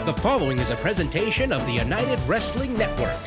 The following is a presentation of the United Wrestling Network.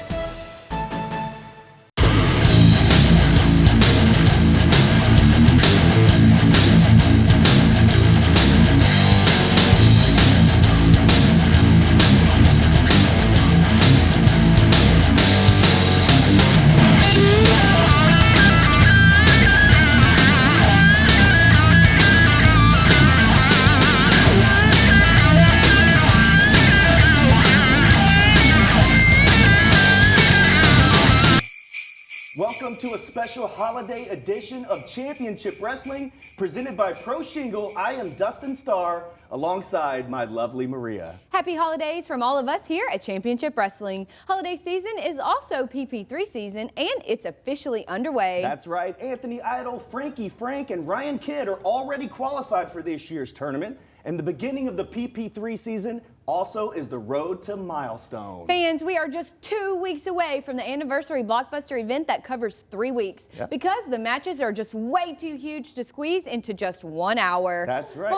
Welcome to a special holiday edition of Championship Wrestling presented by Pro Shingle. I am Dustin Starr alongside my lovely Maria. Happy holidays from all of us here at Championship Wrestling. Holiday season is also PP3 season and it's officially underway. That's right. Anthony Idol, Frankie Frank, and Ryan Kidd are already qualified for this year's tournament. And the beginning of the PP3 season also is the road to milestone. Fans, we are just 2 weeks away from the anniversary blockbuster event that covers 3 weeks. Yep. Because the matches are just way too huge to squeeze into just 1 hour. That's right.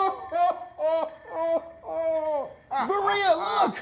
Maria, look!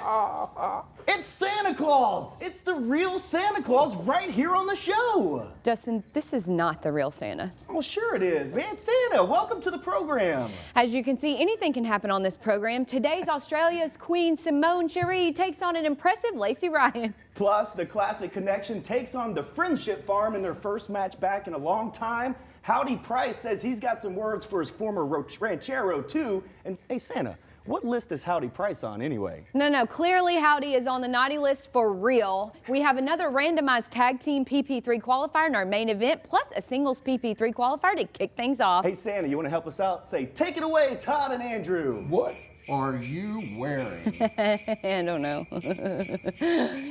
It's Santa Claus! It's the real Santa Claus right here on the show! Dustin, this is not the real Santa. Well, sure it is, man. Santa, welcome to the program. As you can see, anything can happen on this program. Today's Australia's Queen Simone Cherie takes on an impressive Lacey Ryan. Plus, the Classic Connection takes on the Friendship Farm in their first match back in a long time. Howdy Price says he's got some words for his former ranchero, too. And, hey, Santa, what list is Howdy Price on anyway? No, clearly Howdy is on the naughty list for real. We have another randomized tag team PP3 qualifier in our main event, plus a singles PP3 qualifier to kick things off. Hey, Santa, you want to help us out? Say, take it away, Todd and Andrew. What are you wearing? I don't know.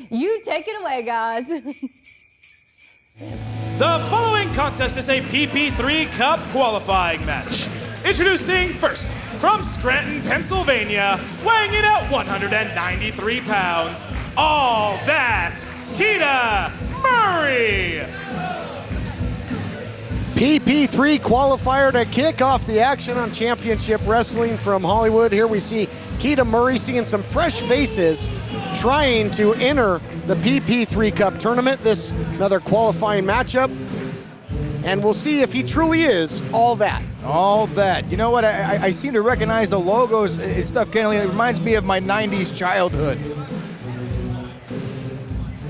You take it away, guys. The following contest is a PP3 Cup qualifying match. Introducing first, from Scranton, Pennsylvania, weighing in at 193 pounds, all that, Keita Murray. PP3 qualifier to kick off the action on Championship Wrestling from Hollywood. Here we see Keita Murray seeing some fresh faces trying to enter the PP3 Cup tournament. This another qualifying matchup. And we'll see if he truly is all that. All that. You know what? I seem to recognize the logos and stuff, Kennedy. It reminds me of my 90s childhood.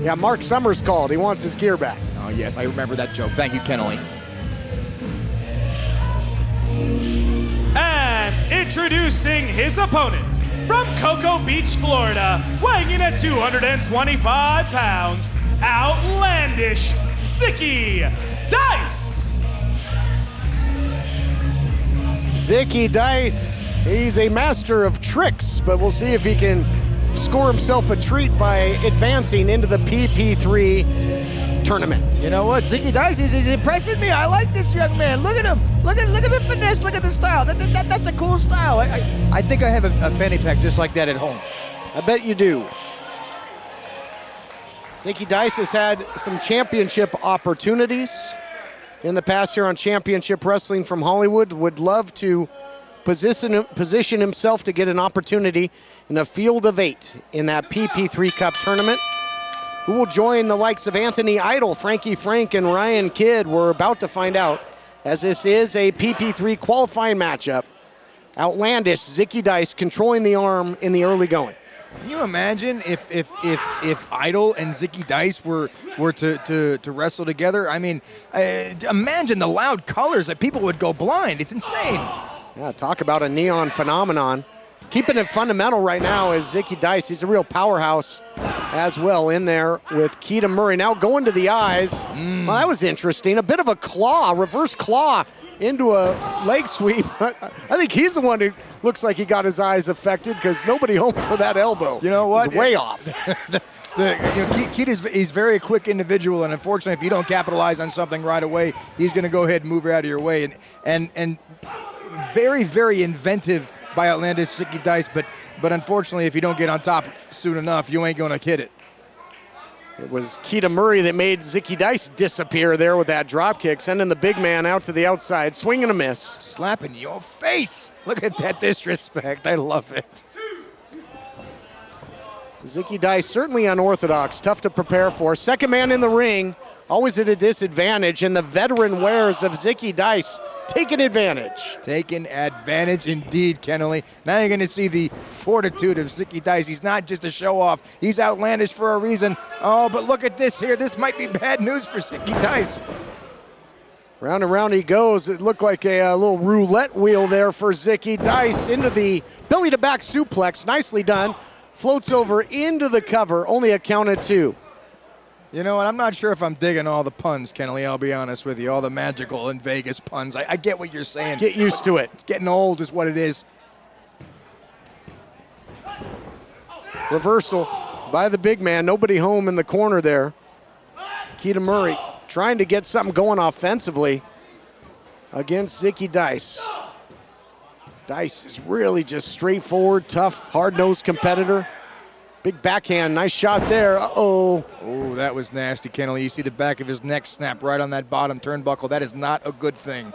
Yeah, Mark Summers called. He wants his gear back. Oh, yes, I remember that joke. Thank you, Kennedy. And introducing his opponent, from Cocoa Beach, Florida, weighing in at 225 pounds, outlandish Zicky Dice. Zicky Dice, he's a master of tricks, but we'll see if he can score himself a treat by advancing into the PP3 tournament. You know what? Zicky Dice is impressing me. I like this young man. Look at him. Look at the finesse. Look at the style. That's a cool style. I think I have a fanny pack just like that at home. I bet you do. Zicky Dice has had some championship opportunities in the past here on Championship Wrestling from Hollywood. Would love to position himself to get an opportunity in a field of 8 in that PP3 Cup tournament. Who will join the likes of Anthony Idol, Frankie Frank, and Ryan Kidd? We're about to find out, as this is a PP3 qualifying matchup. Outlandish Zicky Dice controlling the arm in the early going. Can you imagine if Idol and Zicky Dice were to wrestle together? I mean, imagine the loud colors that people would go blind. It's insane. Yeah, talk about a neon phenomenon. Keeping it fundamental right now is Zicky Dice. He's a real powerhouse as well in there with Keita Murray. Now going to the eyes. Well, that was interesting. A bit of a claw, reverse claw into a leg sweep. I think he's the one who looks like he got his eyes affected because nobody home for that elbow. You know what? It's way off. Keita's he's a very quick individual, and unfortunately, if you don't capitalize on something right away, he's going to go ahead and move out of your way. And very, very inventive by outlandish Zicky Dice, but unfortunately, if you don't get on top soon enough, you ain't going to hit it. It was Keita Murray that made Zicky Dice disappear there with that drop kick, sending the big man out to the outside, swing and a miss. Slapping your face. Look at that disrespect. I love it. Zicky Dice certainly unorthodox, tough to prepare for. Second man in the ring, always at a disadvantage, and the veteran wares of Zicky Dice taking advantage. Taking advantage indeed, Kennelly. Now you're going to see the fortitude of Zicky Dice. He's not just a show-off. He's outlandish for a reason. Oh, but look at this here. This might be bad news for Zicky Dice. Round and round he goes. It looked like a little roulette wheel there for Zicky Dice into the belly-to-back suplex. Nicely done. Floats over into the cover. Only a count of 2. You know what? I'm not sure if I'm digging all the puns, Kennelly. I'll be honest with you. All the magical and Vegas puns. I get what you're saying. Get used to it. It's getting old is what it is. Reversal by the big man. Nobody home in the corner there. Keita Murray trying to get something going offensively against Zicky Dice. Dice is really just straightforward, tough, hard-nosed competitor. Big backhand, nice shot there. Uh-oh. Oh, that was nasty, Kennelly. You see the back of his neck snap right on that bottom turnbuckle. That is not a good thing.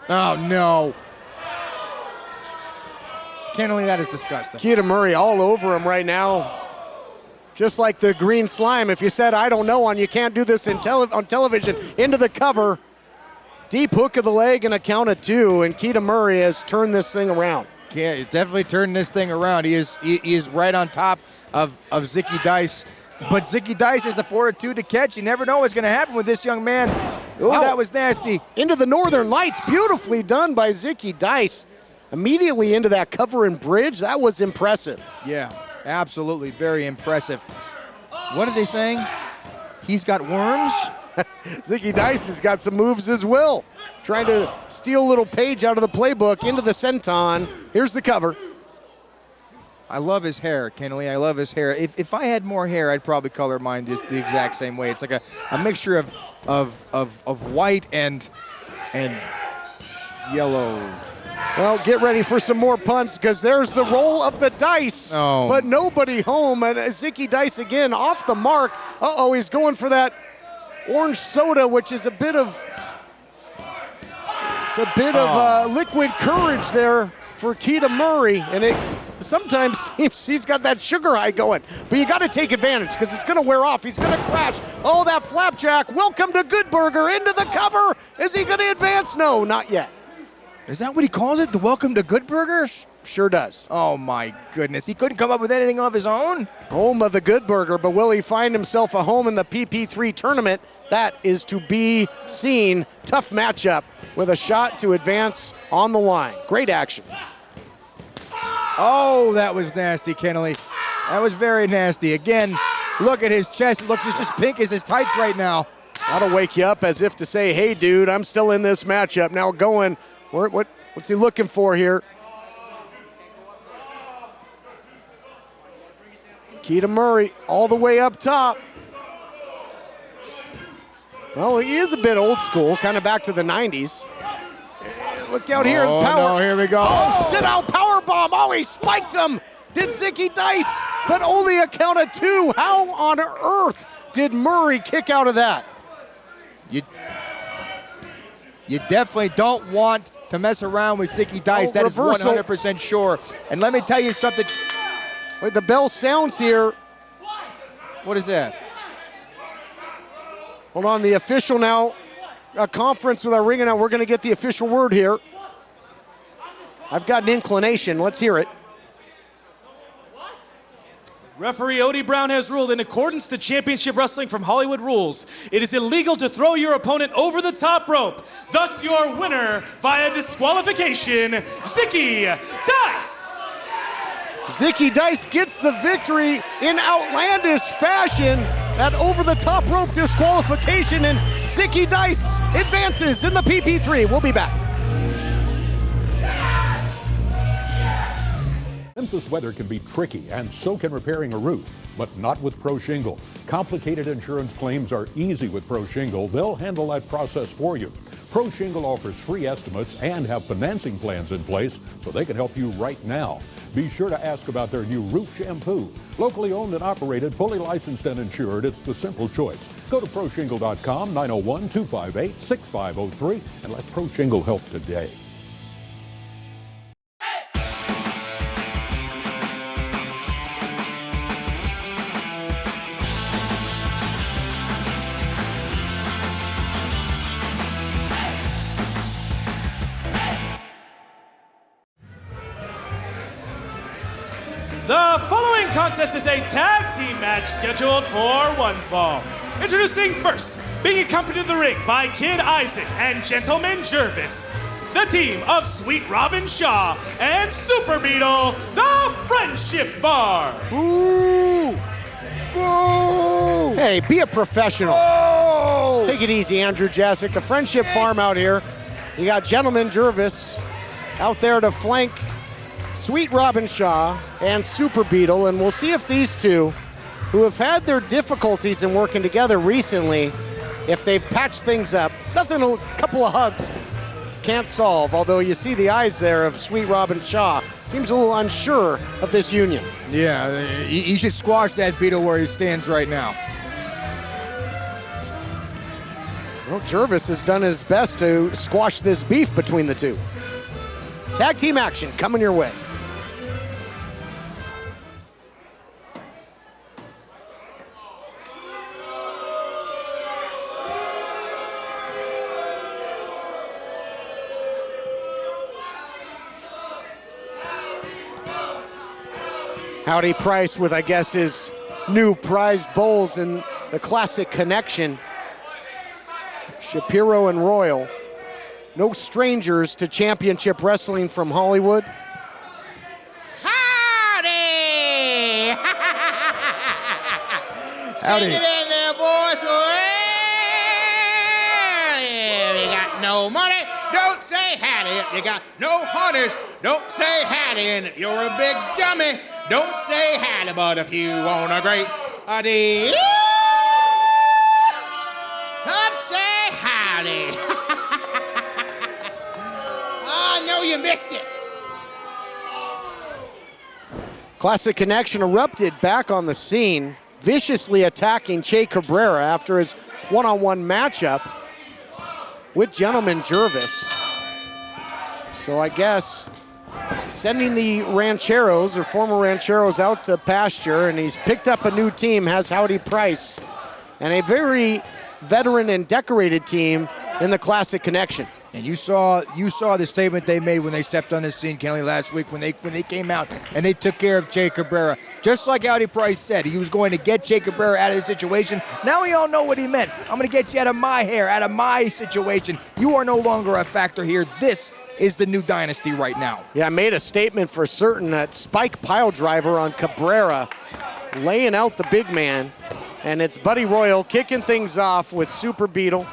Oh, no. Kennelly, that is disgusting. Keita Murray all over him right now. Just like the green slime. If you said, I don't know on, you can't do this on television. Into the cover. Deep hook of the leg and a count of 2. And Keita Murray has turned this thing around. Yeah, he's definitely turned this thing around. He is right on top of Zicky Dice. But Zicky Dice has the fortitude to catch. You never know what's going to happen with this young man. Oh, wow. That was nasty. Into the Northern Lights. Beautifully done by Zicky Dice. Immediately into that cover and bridge. That was impressive. Yeah, absolutely. Very impressive. What are they saying? He's got worms? Zicky Dice has got some moves as well. Trying to steal a little page out of the playbook into the senton. Here's the cover. I love his hair, Kennelly. I love his hair. If I had more hair, I'd probably color mine just the exact same way. It's like a mixture of white and yellow. Well, get ready for some more punts because there's the roll of the dice. Oh. But nobody home. And Zicky Dice again off the mark. Uh-oh, he's going for that orange soda, which is a bit of liquid courage there for Keita Murray. And it sometimes seems he's got that sugar high going. But you got to take advantage because it's going to wear off. He's going to crash. Oh, that flapjack. Welcome to Good Burger. Into the cover. Is he going to advance? No, not yet. Is that what he calls it? The Welcome to Good Burger? Sure does. Oh, my goodness. He couldn't come up with anything of his own? Home of the Good Burger, but will he find himself a home in the PP3 tournament? That is to be seen. Tough matchup with a shot to advance on the line. Great action. Oh, that was nasty, Kennelly. That was very nasty. Again, look at his chest. It looks just pink as his tights right now. That'll wake you up as if to say, hey, dude, I'm still in this matchup. Now going, what's he looking for here? Keita Murray all the way up top. Well, he is a bit old school, kind of back to the 90s. Look out here. Oh, power. No, here we go. Oh, sit-out power bomb. Oh, he spiked him. Did Zicky Dice, but only a count of 2. How on earth did Murray kick out of that? You definitely don't want to mess around with Zicky Dice. That reversal. Is 100% sure. And let me tell you something. Wait, the bell sounds here. What is that? Hold on, the official now. A conference with our ring now. We're going to get the official word here. I've got an inclination. Let's hear it. Referee Odie Brown has ruled in accordance to Championship Wrestling from Hollywood rules. It is illegal to throw your opponent over the top rope. Thus your winner via disqualification, Zicky Dice. Zicky Dice gets the victory in outlandish fashion. That over-the-top rope disqualification, and Zicky Dice advances in the PP3. We'll be back. Memphis weather can be tricky, and so can repairing a roof, but not with Pro Shingle. Complicated insurance claims are easy with Pro Shingle. They'll handle that process for you. Pro Shingle offers free estimates and have financing plans in place so they can help you right now. Be sure to ask about their new roof shampoo. Locally owned and operated, fully licensed and insured, it's the simple choice. Go to ProShingle.com, 901-258-6503, and let Pro Shingle help today. The following contest is a tag team match scheduled for one fall. Introducing first, being accompanied to the ring by Kid Isaac and Gentleman Jervis, the team of Sweet Robin Shaw and Super Beetle, the Friendship Bar. Ooh! Boo! Hey, be a professional. Oh! Take it easy, Andrew Jasic. The Friendship Farm out here. You got Gentleman Jervis out there to flank Sweet Robin Shaw and Super Beetle, and we'll see if these two, who have had their difficulties in working together recently, if they've patched things up. Nothing, a couple of hugs can't solve, although you see the eyes there of Sweet Robin Shaw. Seems a little unsure of this union. Yeah, he should squash that Beetle where he stands right now. Well, Jervis has done his best to squash this beef between the two. Tag team action coming your way. Howdy Price with, I guess, his new prized bowls in the classic connection. Shapiro and Royal, no strangers to championship wrestling from Hollywood. Howdy! Howdy. Sing it in there, boys. Well, if you got no money, don't say howdy. If you got no hunters, don't say howdy. And if you're a big dummy, don't say howdy. But if you want a great deal, come say howdy. I know you missed it. Classic Connection erupted back on the scene, viciously attacking Che Cabrera after his one-on-one matchup with Gentleman Jervis. So I guess sending the Rancheros, or former Rancheros, out to pasture, and he's picked up a new team, has Howdy Price, and a very veteran and decorated team in the Classic Connection. And you saw the statement they made when they stepped on the scene, Kelly, last week when they came out and they took care of Che Cabrera. Just like Howdy Price said, he was going to get Che Cabrera out of the situation. Now we all know what he meant. I'm going to get you out of my hair, out of my situation. You are no longer a factor here. This is the new dynasty right now. Yeah, I made a statement for certain that spike pile driver on Cabrera, laying out the big man. And it's Buddy Royal kicking things off with Super Beetle,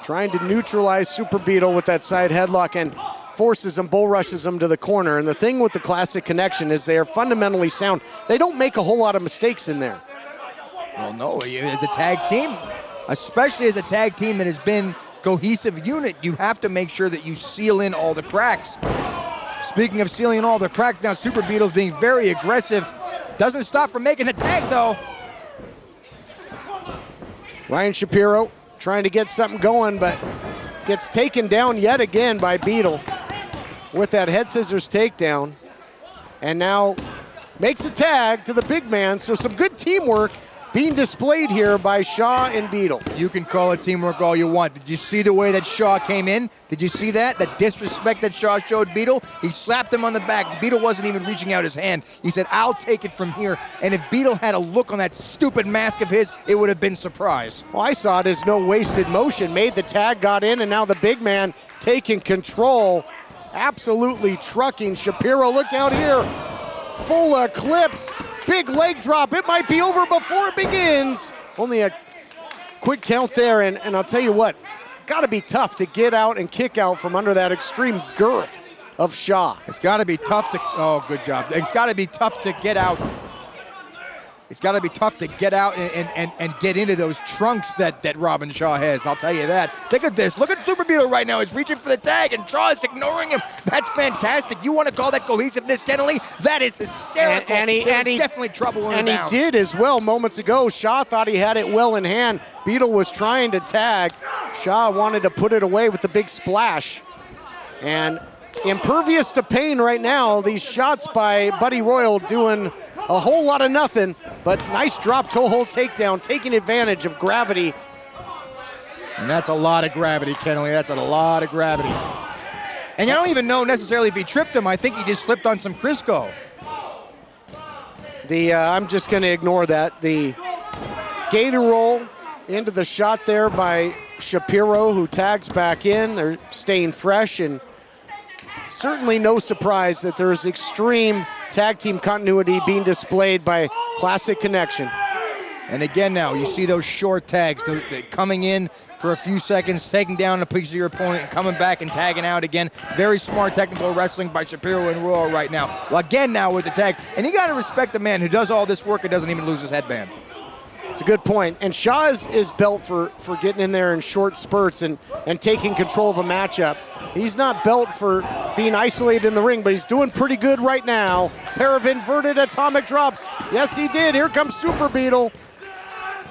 trying to neutralize Super Beetle with that side headlock and forces him, bull rushes him to the corner. And the thing with the Classic Connection is they are fundamentally sound. They don't make a whole lot of mistakes in there. Well, no, as a tag team, especially as a tag team that has been cohesive unit, you have to make sure that you seal in all the cracks. Speaking of sealing in all the cracks, now Super Beetle's being very aggressive. Doesn't stop from making the tag, though. Ryan Shapiro trying to get something going, but gets taken down yet again by Beetle with that head scissors takedown. And now makes a tag to the big man, so some good teamwork being displayed here by Shaw and Beetle. You can call it teamwork all you want. Did you see the way that Shaw came in? Did you see that? The disrespect that Shaw showed Beetle? He slapped him on the back. Beetle wasn't even reaching out his hand. He said, I'll take it from here. And if Beetle had a look on that stupid mask of his, it would have been surprise. Well, I saw it as no wasted motion. Made the tag, got in, and now the big man taking control. Absolutely trucking Shapiro. Look out here. Full eclipse. Big leg drop. It might be over before it begins. Only a quick count there, and I'll tell you what, got to be tough to get out and kick out from under that extreme girth of Shaw. It's got to be tough to, oh, good job. It's got to be tough to get out. It's got to be tough to get out and get into those trunks that Robin Shaw has. I'll tell you that. Look at this. Look at Super Beetle right now. He's reaching for the tag, and Shaw is ignoring him. That's fantastic. You want to call that cohesiveness, Kennelly? That is hysterical. There's definitely trouble in the bounds. He did as well moments ago. Shaw thought he had it well in hand. Beetle was trying to tag. Shaw wanted to put it away with the big splash. And impervious to pain right now. These shots by Buddy Royal doing a whole lot of nothing, but nice drop toe hold takedown, taking advantage of gravity. And that's a lot of gravity, Kennelly. That's a lot of gravity. And I don't even know necessarily if he tripped him. I think he just slipped on some Crisco. I'm just going to ignore that. The gator roll into the shot there by Shapiro, who tags back in. They're staying fresh, and certainly no surprise that there's extreme tag team continuity being displayed by Classic Connection. And again now, you see those short tags, they're coming in for a few seconds, taking down a piece of your opponent, and coming back and tagging out again. Very smart technical wrestling by Shapiro and Royal right now. Well, again now with the tag. And you got to respect the man who does all this work and doesn't even lose his headband. It's a good point. And Shaw is built for getting in there in short spurts and taking control of a matchup. He's not built for being isolated in the ring, but he's doing pretty good right now. Pair of inverted atomic drops. Yes, he did. Here comes Super Beetle.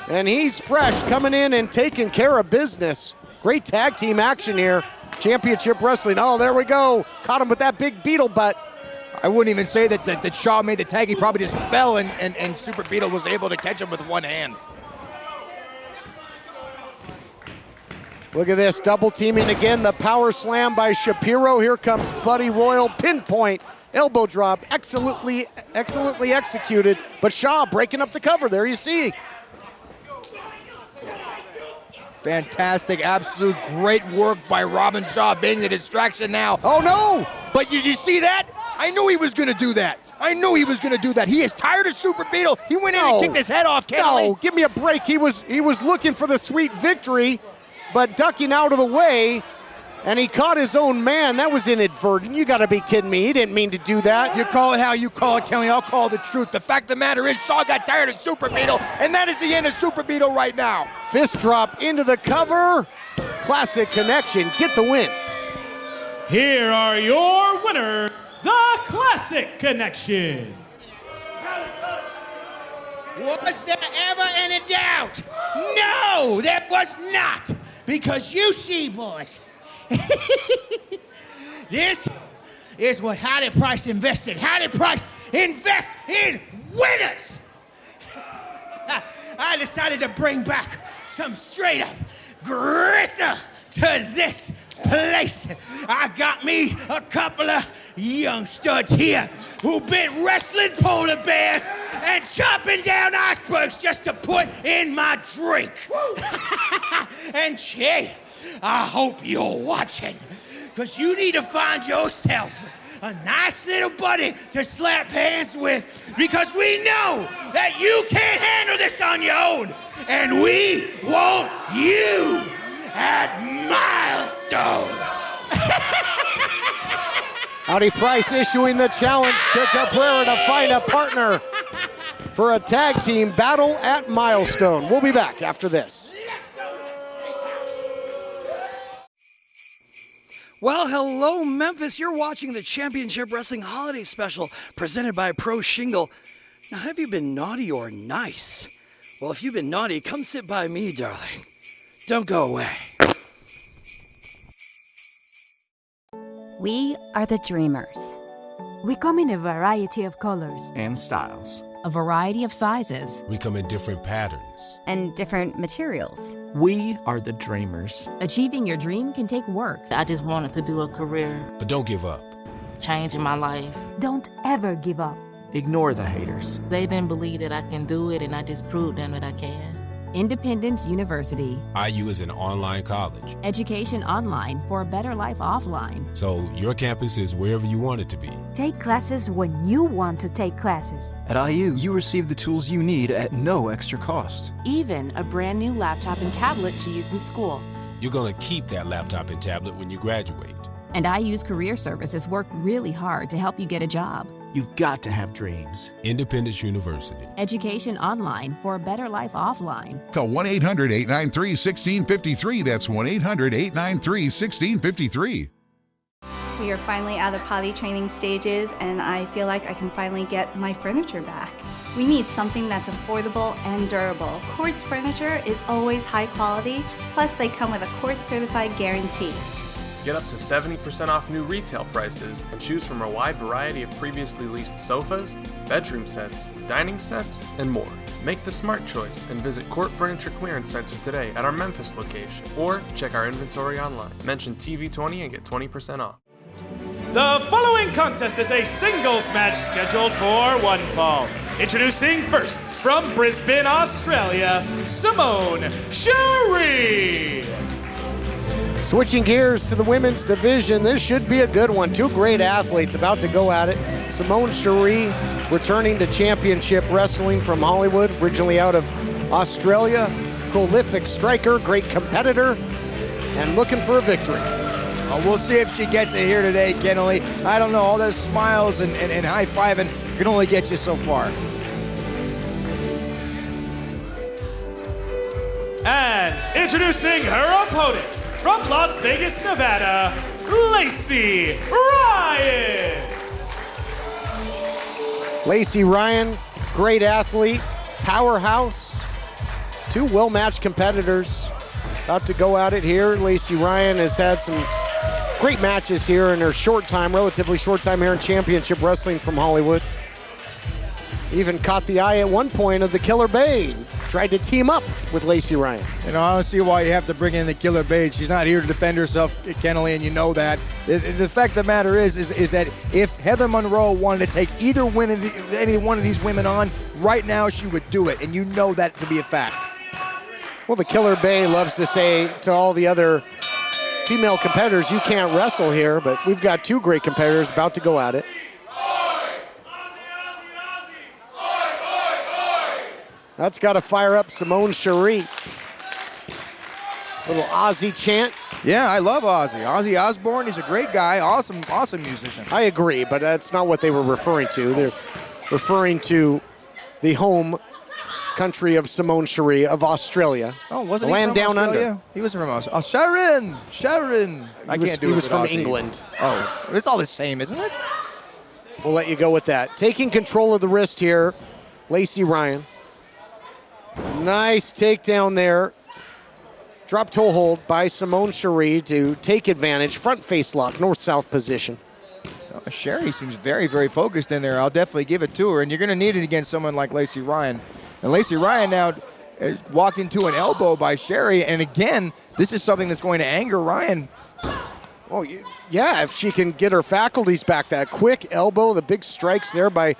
And he's fresh, coming in and taking care of business. Great tag team action here. Championship wrestling. Oh, there we go. Caught him with that big Beetle butt. I wouldn't even say that Shaw made the tag. He probably just fell, and Super Beetle was able to catch him with one hand. Look at this, double teaming again. The power slam by Shapiro. Here comes Buddy Royal. Pinpoint, elbow drop, excellently executed. But Shaw breaking up the cover. There you see. Fantastic, absolute great work by Robin Shaw, being the distraction now. Oh no! But did you see that? I knew he was going to do that. I knew he was going to do that. He is tired of Super Beetle. He went in and kicked his head off. No, give me a break. He was looking for the sweet victory, but ducking out of the way, and he caught his own man. That was inadvertent. You got to be kidding me. He didn't mean to do that. You call it how you call it, Kelly. I'll call the truth. The fact of the matter is Shaw got tired of Super Beetle, and that is the end of Super Beetle right now. Fist drop into the cover. Classic Connection. Get the win. Here are your winners, the Classic Connection. Was there ever any doubt? No, there was not. Because you see, boys, this is what Howdy Price invested. Howdy Price invest in winners. I decided to bring back some straight up gristle to this place. I got me a couple of young studs here who've been wrestling polar bears and chopping down icebergs just to put in my drink. And Che, I hope you're watching, because you need to find yourself a nice little buddy to slap hands with, because we know that you can't handle this on your own, and we want you at Milestone. Howdy Price issuing the challenge to Cabrera to find a partner for a tag team battle at Milestone. We'll be back after this. Well, hello, Memphis. You're watching the Championship Wrestling Holiday Special presented by Pro Shingle. Now, have you been naughty or nice? Well, if you've been naughty, come sit by me, darling. Don't go away. We are the Dreamers. We come in a variety of colors and styles, a variety of sizes. We come in different patterns and different materials. We are the Dreamers. Achieving your dream can take work. I just wanted to do a career. But don't give up. Changing my life. Don't ever give up. Ignore the haters. They didn't believe that I can do it, and I just proved them that I can. Independence University. IU is an online college. Education online for a better life offline. So your campus is wherever you want it to be. Take classes when you want to take classes. At IU, you receive the tools you need at no extra cost. Even a brand new laptop and tablet to use in school. You're going to keep that laptop and tablet when you graduate. And IU's career services work really hard to help you get a job. You've got to have dreams. Independence University. Education online for a better life offline. Call 1-800-893-1653. That's 1-800-893-1653. We are finally out of potty training stages, and I feel like I can finally get my furniture back. We need something that's affordable and durable. Quartz furniture is always high quality, plus they come with a Quartz certified guarantee. Get up to 70% off new retail prices and choose from a wide variety of previously leased sofas, bedroom sets, dining sets, and more. Make the smart choice and visit Court Furniture Clearance Center today at our Memphis location, or check our inventory online. Mention TV20 and get 20% off. The following contest is a singles match scheduled for one fall. Introducing first from Brisbane, Australia, Simone Sherry. Switching gears to the women's division, this should be a good one. Two great athletes about to go at it. Simone Sherry returning to championship wrestling from Hollywood, originally out of Australia. Prolific striker, great competitor, and looking for a victory. We'll see if she gets it here today, Kennelly. I don't know, all those smiles and high-fiving can only get you so far. And introducing her opponent from Las Vegas, Nevada, Lacey Ryan. Lacey Ryan, great athlete, powerhouse. Two well-matched competitors about to go at it here. Lacey Ryan has had some great matches here in her short time, relatively short time here in championship wrestling from Hollywood. Even caught the eye at one point of the Killer Babe. Tried to team up with Lacey Ryan. You know, I don't see why you have to bring in the Killer Babe. She's not here to defend herself, Kennelly, and you know that. The fact of the matter is that if Heather Monroe wanted to take any one of these women on, right now she would do it, and you know that to be a fact. Well, the Killer Babe loves to say to all the other female competitors, you can't wrestle here, but we've got two great competitors about to go at it. That's got to fire up Simone Sherry. Little Ozzy chant. Yeah, I love Ozzy. Ozzy Osbourne, he's a great guy, awesome musician. I agree, but that's not what they were referring to. They're referring to the home country of Simone Sherry of Australia. Oh, wasn't he from down Australia? under? He wasn't from Australia. Oh, Sharon. I can't do it. He was with from Ozzy. England. Oh, it's all the same, isn't it? We'll let you go with that. Taking control of the wrist here, Lacey Ryan. Nice takedown there. Drop toe hold by Simone Sherry to take advantage. Front face lock, north-south position. Sherry seems very, very focused in there. I'll definitely give it to her, and you're going to need it against someone like Lacey Ryan. And Lacey Ryan now walked into an elbow by Sherry, and again, this is something that's going to anger Ryan. Oh, yeah, if she can get her faculties back. That quick elbow, the big strikes there by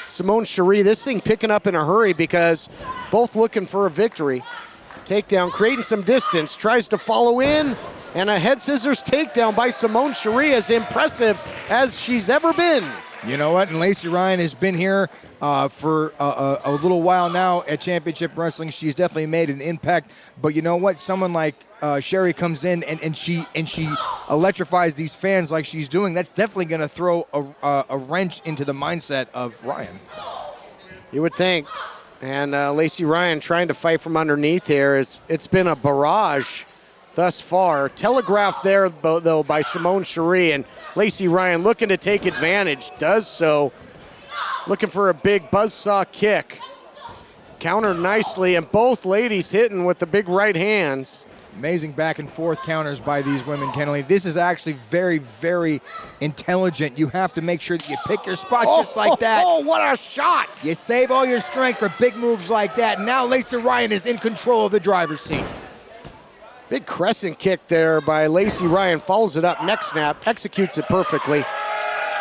Simone Sherry. This thing picking up in a hurry because both looking for a victory. Takedown, creating some distance, tries to follow in, and a head scissors takedown by Simone Sherry, as impressive as she's ever been. You know what? And Lacey Ryan has been here for a little while now at Championship Wrestling. She's definitely made an impact. But you know what? Someone like Sherry comes in and she electrifies these fans like she's doing. That's definitely going to throw a wrench into the mindset of Ryan. You would think. And Lacey Ryan trying to fight from underneath here. It's been a barrage thus far. Telegraphed there, though, by Simone Sherry, and Lacey Ryan looking to take advantage. Does so. Looking for a big buzzsaw kick. Countered nicely, and both ladies hitting with the big right hands. Amazing back and forth counters by these women, Kennelly. This is actually very, very intelligent. You have to make sure that you pick your spots just like that. Oh, what a shot! You save all your strength for big moves like that. Now Lacey Ryan is in control of the driver's seat. Big crescent kick there by Lacey Ryan. Follows it up, neck snap, executes it perfectly.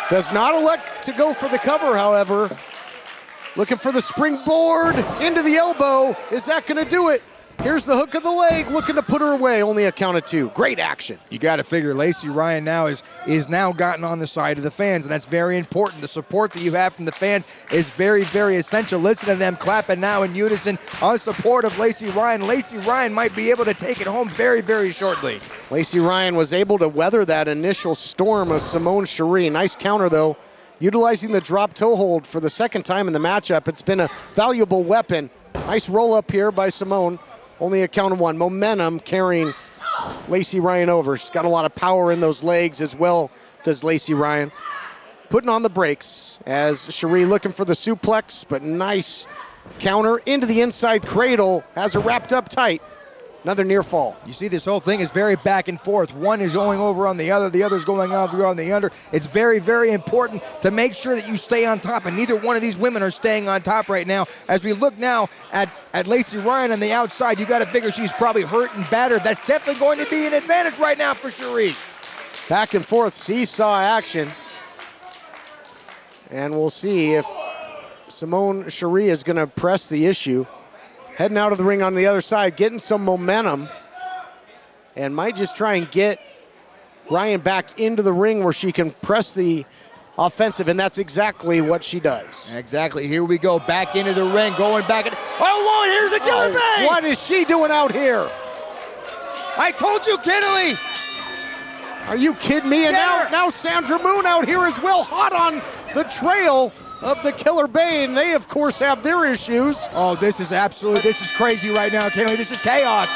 Does not elect to go for the cover, however. Looking for the springboard into the elbow. Is that going to do it? Here's the hook of the leg, looking to put her away. Only a count of two. Great action. You got to figure Lacey Ryan now is now gotten on the side of the fans, and that's very important. The support that you have from the fans is very, very essential. Listen to them clapping now in unison on support of Lacey Ryan. Lacey Ryan might be able to take it home very, very shortly. Lacey Ryan was able to weather that initial storm of Simone Sherry. Nice counter, though. Utilizing the drop toe hold for the second time in the matchup. It's been a valuable weapon. Nice roll up here by Simone. Only a count of one. Momentum carrying Lacey Ryan over. She's got a lot of power in those legs as well, does Lacey Ryan. Putting on the brakes as Sherry looking for the suplex, but nice counter into the inside cradle. Has her wrapped up tight. Another near fall. You see, this whole thing is very back and forth. One is going over on the other's going over on the under. It's very, very important to make sure that you stay on top, and neither one of these women are staying on top right now. As we look now at Lacey Ryan on the outside, you got to figure she's probably hurt and battered. That's definitely going to be an advantage right now for Sherry. Back and forth seesaw action. And we'll see if Simone Cherie is going to press the issue. Heading out of the ring on the other side, getting some momentum. And might just try and get Ryan back into the ring where she can press the offensive, and that's exactly what she does. Exactly. Here we go. Back into the ring, going back. Oh, here's the Killer Bay! What is she doing out here? I told you, Kennelly! Are you kidding me? And now Sandra Moon out here as well, hot on the trail of the Killer Bay, and they, of course, have their issues. Oh, this is crazy right now, Kennelly. This is chaos.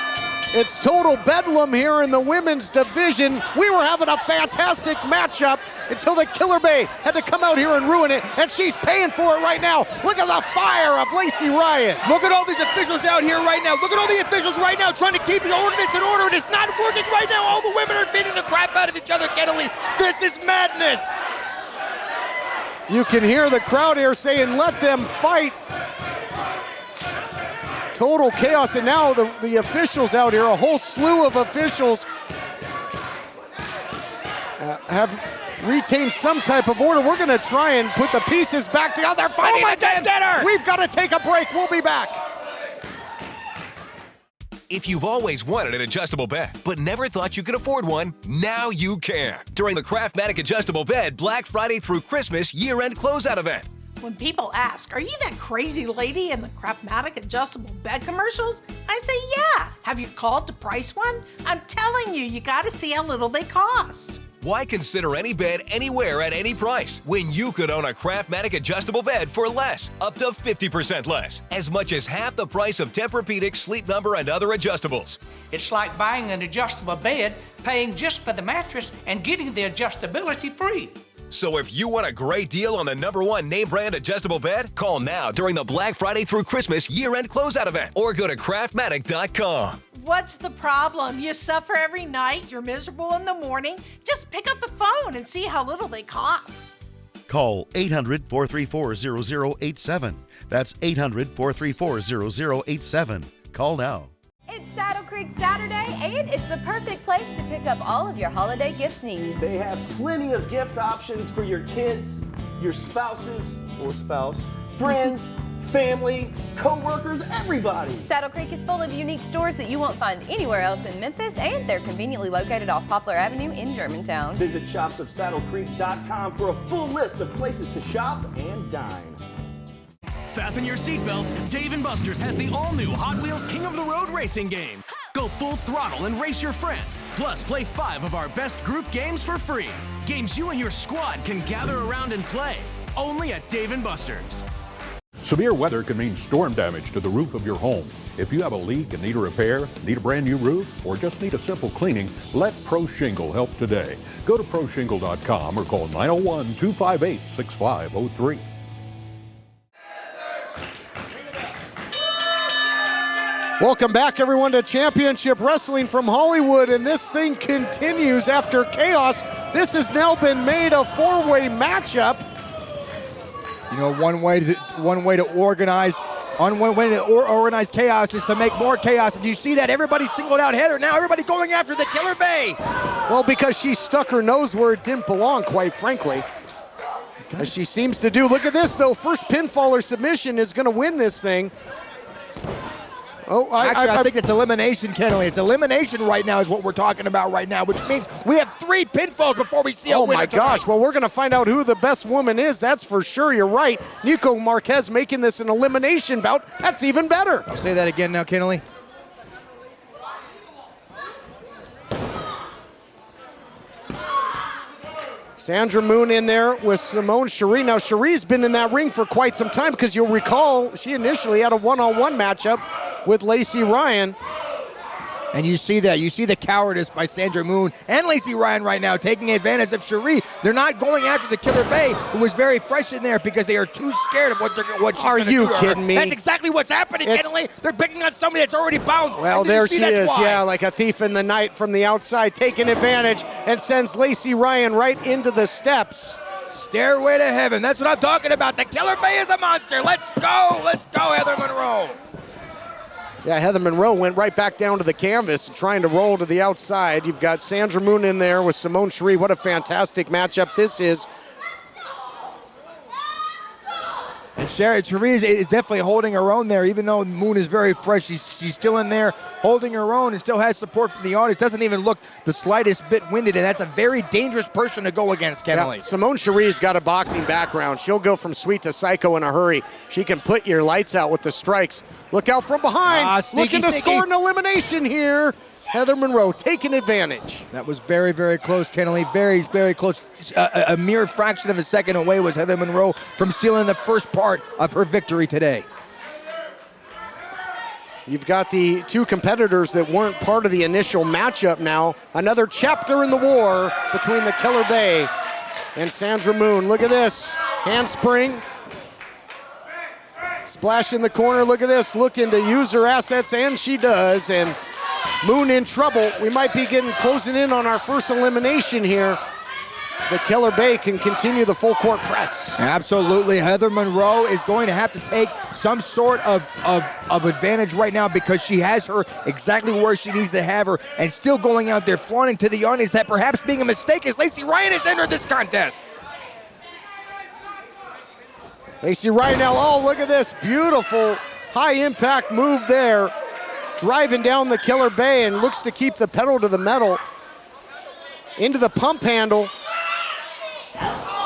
It's total bedlam here in the women's division. We were having a fantastic matchup until the Killer Bay had to come out here and ruin it, and she's paying for it right now. Look at the fire of Lacey Ryan. Look at all these officials out here right now. Look at all the officials right now trying to keep the ordinance in order, and it's not working right now. All the women are beating the crap out of each other, Kennelly. This is madness. You can hear the crowd here saying, let them fight. Total chaos, and now the officials out here, a whole slew of officials have retained some type of order. We're gonna try and put the pieces back together. They're fighting again. We've got to take a break. We'll be back. If you've always wanted an adjustable bed, but never thought you could afford one, now you can. During the Craftmatic Adjustable Bed Black Friday through Christmas year-end closeout event. When people ask, are you that crazy lady in the Craftmatic adjustable bed commercials? I say, yeah. Have you called to price one? I'm telling you, you gotta see how little they cost. Why consider any bed anywhere at any price when you could own a Craftmatic adjustable bed for less, up to 50% less, as much as half the price of Tempur-Pedic, Sleep Number, and other adjustables. It's like buying an adjustable bed, paying just for the mattress, and getting the adjustability free. So if you want a great deal on the #1 name brand adjustable bed, call now during the Black Friday through Christmas year-end closeout event or go to craftmatic.com. What's the problem? You suffer every night, you're miserable in the morning. Just pick up the phone and see how little they cost. Call 800-434-0087. That's 800-434-0087. Call now. It's Saddle Creek Saturday, and it's the perfect place to pick up all of your holiday gift needs. They have plenty of gift options for your kids, your spouses or spouse, friends, family, co-workers, everybody. Saddle Creek is full of unique stores that you won't find anywhere else in Memphis, and they're conveniently located off Poplar Avenue in Germantown. Visit shopsofsaddlecreek.com for a full list of places to shop and dine. Fasten your seatbelts. Dave & Buster's has the all-new Hot Wheels King of the Road racing game. Go full throttle and race your friends. Plus, play 5 of our best group games for free. Games you and your squad can gather around and play. Only at Dave & Buster's. Severe weather can mean storm damage to the roof of your home. If you have a leak and need a repair, need a brand new roof, or just need a simple cleaning, let Pro Shingle help today. Go to proshingle.com or call 901-258-6503. Welcome back, everyone, to Championship Wrestling from Hollywood, and this thing continues after chaos. This has now been made a four-way matchup. You know, one way to organize organize chaos is to make more chaos, and you see that everybody singled out Heather. Now everybody going after the Killer Bay. Well, because she stuck her nose where it didn't belong, quite frankly, as she seems to do. Look at this, though. First pinfall or submission is going to win this thing. Oh, I think it's elimination, Kennelly. It's elimination right now is what we're talking about right now, which means we have 3 pinfalls before we see a winner. Oh, my gosh. Well, we're going to find out who the best woman is. That's for sure. You're right. Nico Marquez making this an elimination bout. That's even better. I'll say that again now, Kennelly. Sandra Moon in there with Simone Cherie. Now, Cherie's been in that ring for quite some time because you'll recall she initially had a one-on-one matchup with Lacey Ryan. And you see that. You see the cowardice by Sandra Moon and Lacey Ryan right now taking advantage of Cherie. They're not going after the Killer Bay, who was very fresh in there because they are too scared of what she's going to do. Are you kidding me? That's exactly what's happening, Kennelly. They're picking on somebody that's already bound. Well, there she is, yeah, like a thief in the night from the outside, taking advantage and sends Lacey Ryan right into the steps. Stairway to heaven. That's what I'm talking about. The Killer Bay is a monster. Let's go. Let's go, Heather Monroe. Yeah, Heather Monroe went right back down to the canvas trying to roll to the outside. You've got Sandra Moon in there with Simone Cherie. What a fantastic matchup this is. And Cherise is definitely holding her own there, even though Moon is very fresh. She's still in there holding her own and still has support from the audience. Doesn't even look the slightest bit winded, and that's a very dangerous person to go against, Kennelly. Yeah, Simone Cherise got a boxing background. She'll go from sweet to psycho in a hurry. She can put your lights out with the strikes. Look out from behind. Looking to score an elimination here. Heather Monroe taking advantage. That was very, very close, Kennelly. Very, very close. A mere fraction of a second away was Heather Monroe from stealing the first part of her victory today. You've got the two competitors that weren't part of the initial matchup now. Another chapter in the war between the Killer Bay and Sandra Moon. Look at this. Handspring. Splash in the corner. Look at this. Looking to use her assets, and she does. And Moon in trouble. We might be closing in on our first elimination here. The Killer Bay can continue the full court press. Absolutely. Heather Monroe is going to have to take some sort of advantage right now because she has her exactly where she needs to have her, and still going out there flaunting to the audience that perhaps being a mistake as Lacey Ryan has entered this contest. Lacey Ryan now, oh, look at this. Beautiful high impact move there. Driving down the Killer Bay and looks to keep the pedal to the metal. Into the pump handle.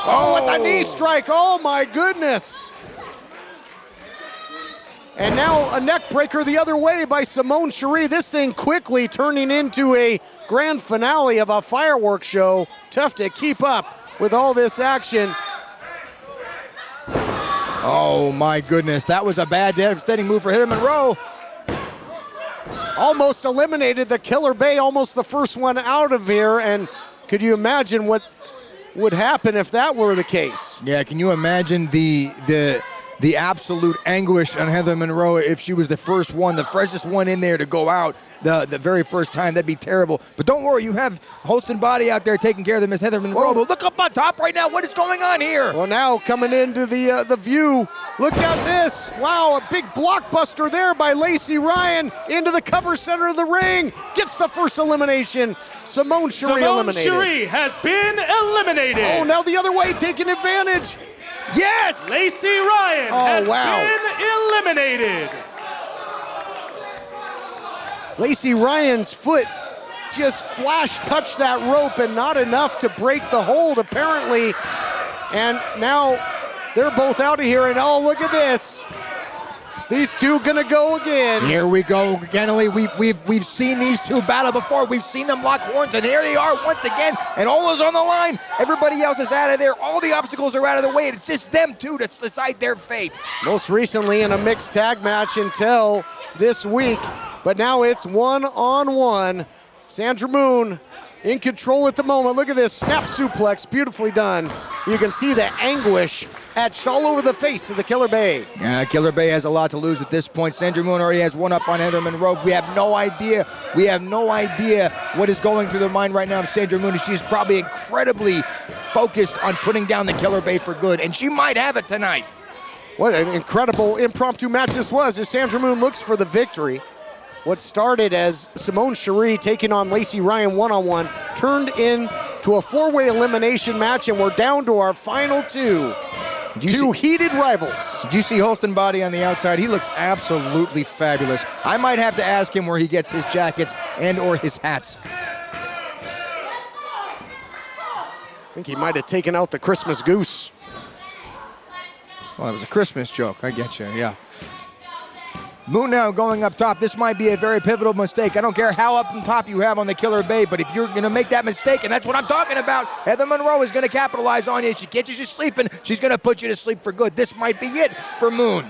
Oh, with the knee strike. Oh, my goodness. And now a neck breaker the other way by Simone Cherie. This thing quickly turning into a grand finale of a fireworks show. Tough to keep up with all this action. Oh, my goodness. That was a bad, devastating move for Heather Monroe. Almost eliminated the Killer Bay, almost the first one out of here. And could you imagine what would happen if that were the case? Yeah, can you imagine the absolute anguish on Heather Monroe if she was the first one, the freshest one in there to go out the very first time? That'd be terrible. But don't worry, you have host and body out there taking care of the Miss Heather Monroe. But look up on top right now. What is going on here? Well, now coming into the view. Look at this. Wow, a big blockbuster there by Lacey Ryan into the cover center of the ring. Gets the first elimination. Simone Cherie eliminated. Simone Cherie has been eliminated. Oh, now the other way, taking advantage. Yes! Lacey Ryan has been eliminated. Lacey Ryan's foot just flash touched that rope and not enough to break the hold, apparently. And now they're both out of here, and oh, look at this. These two gonna go again. Here we go, Kennelly. We've seen these two battle before. We've seen them lock horns, and here they are once again, and all is on the line. Everybody else is out of there. All the obstacles are out of the way. It's just them two to decide their fate. Most recently in a mixed tag match until this week, but now it's one-on-one. Sandra Moon in control at the moment. Look at this snap suplex, beautifully done. You can see the anguish etched all over the face of the Killer Bay. Yeah, Killer Bay has a lot to lose at this point. Sandra Moon already has one up on Heather Monroe. We have no idea. We have no idea what is going through the mind right now of Sandra Moon. She's probably incredibly focused on putting down the Killer Bay for good, and she might have it tonight. What an incredible impromptu match this was as Sandra Moon looks for the victory. What started as Simone Cherie taking on Lacey Ryan one-on-one turned into a four-way elimination match, and we're down to our final two. Two heated rivals. Did you see Holston Body on the outside? He looks absolutely fabulous. I might have to ask him where he gets his jackets and or his hats. I think he might have taken out the Christmas goose. Well, it was a Christmas joke. I get you, yeah. Moon now going up top. This might be a very pivotal mistake. I don't care how up on top you have on the Killer Bay, but if you're going to make that mistake, and that's what I'm talking about, Heather Monroe is going to capitalize on you. She catches you sleeping. She's going to put you to sleep for good. This might be it for Moon.